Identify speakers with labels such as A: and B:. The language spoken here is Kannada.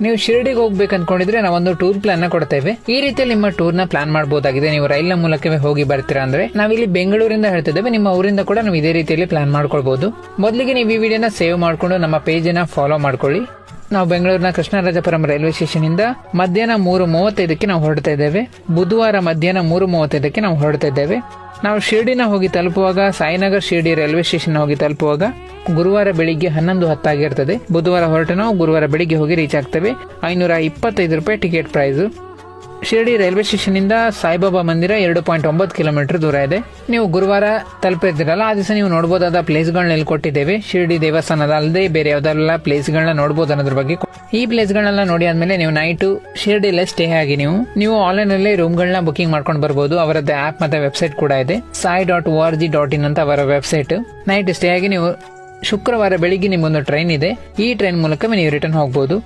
A: ನೀವು ಶಿರಡಿಗೆ ಹೋಗ್ಬೇಕು ಅನ್ಕೊಂಡಿದ್ರೆ ನಾವೊಂದು ಟೂರ್ ಪ್ಲಾನ್ ನ ಕೊಡ್ತೇವೆ. ಈ ರೀತಿಯಲ್ಲಿ ನಿಮ್ಮ ಟೂರ್ ನ ಪ್ಲಾನ್ ಮಾಡಬಹುದಾಗಿದೆ. ನೀವು ರೈಲ್ ನ ಮೂಲಕವೇ ಹೋಗಿ ಬರ್ತೀರಾ ಅಂದ್ರೆ ನಾವಿಲ್ಲಿ ಬೆಂಗಳೂರಿಂದ ಹೇಳ್ತಿದ್ದೇವೆ, ನಿಮ್ಮ ಊರಿಂದ ಕೂಡ ನಾವು ಇದೇ ರೀತಿಯಲ್ಲಿ ಪ್ಲಾನ್ ಮಾಡ್ಕೊಳ್ಬಹುದು. ಮೊದಲಿಗೆ ನೀವು ಈ ವಿಡಿಯೋನ ಸೇವ್ ಮಾಡ್ಕೊಂಡು ನಮ್ಮ ಪೇಜ್ ನ ಫಾಲೋ ಮಾಡ್ಕೊಳ್ಳಿ. ನಾವು ಬೆಂಗಳೂರಿನ ಕೃಷ್ಣರಾಜಪುರಂ ರೈಲ್ವೆ ಸ್ಟೇಷನ್ ಇಂದ ಮಧ್ಯಾಹ್ನ 3:35ಕ್ಕೆ ನಾವು ಹೊರಡ್ತಾ ಇದ್ದೇವೆ. ಬುಧವಾರ ಮಧ್ಯಾಹ್ನ 3:35ಕ್ಕೆ ನಾವು ಹೊರಡ್ತಾ ಇದ್ದೇವೆ. ನಾವು ಶಿರ್ಡಿನ ಹೋಗಿ ತಲುಪುವಾಗ ಸಾಯಿನಗರ್ ಶಿರ್ಡಿ ರೈಲ್ವೆ ಸ್ಟೇಷನ್ ಹೋಗಿ ತಲುಪುವಾಗ ಗುರುವಾರ ಬೆಳಿಗ್ಗೆ 11:10 ಆಗಿರ್ತದೆ. ಬುಧವಾರ ಹೊರಟು ನಾವು ಗುರುವಾರ ಬೆಳಿಗ್ಗೆ ಹೋಗಿ ರೀಚ್ ಆಗ್ತೇವೆ. 525 ರೂಪಾಯಿ ticket price. Shirdi railway station ಇಂದ ಸಾಯಿಬಾಬಾ ಮಂದಿರ 2.9 ಕಿಲೋಮೀಟರ್ ದೂರ ಇದೆ. ನೀವು ಗುರುವಾರ ತಲುಪಿರ್ತೀರಲ್ಲ, ಆ ದಿವಸ ನೀವು ನೋಡಬಹುದಾದ ಪ್ಲೇಸ್ ಗಳನ್ನ ಇಲ್ಲಿ ಕೊಟ್ಟಿದ್ದೇವೆ. ಶಿರ್ಡಿ ದೇವಸ್ಥಾನದ ಅಲ್ಲದೆ ಬೇರೆ ಯಾವ್ದೆಲ್ಲ ಪ್ಲೇಸ್ ಗಳನ್ನ ನೋಡಬಹುದು ಅನ್ನೋದ್ರ ಬಗ್ಗೆ. ಈ ಪ್ಲೇಸ್ ಗಳನ್ನೆಲ್ಲ ನೋಡಿ ಆದ್ಮೇಲೆ ನೀವು ನೈಟ್ ಶಿರ್ಡಿಲೇ ಸ್ಟೇ ಆಗಿ ನೀವು ಆನ್ಲೈನ್ ಅಲ್ಲಿ ರೂಮ್ ಗಳನ್ನ ಬುಕಿಂಗ್ ಮಾಡ್ಕೊಂಡು ಬರಬಹುದು. ಅವರದ್ದು ಆಪ್ ಮತ್ತೆ ವೆಬ್ಸೈಟ್ ಕೂಡ ಇದೆ. sai.org.in ಅಂತ ಅವರ ವೆಬ್ಸೈಟ್. ನೈಟ್ ಸ್ಟೇ ಆಗಿ ನೀವು ಶುಕ್ರವಾರ ಬೆಳಿಗ್ಗೆ ನಿಮ್ಮೊಂದು ಟ್ರೈನ್ ಇದೆ. ಈ ಟ್ರೈನ್ ಮೂಲಕ ನೀವು ರಿಟರ್ನ್ ಹೋಗಬಹುದು.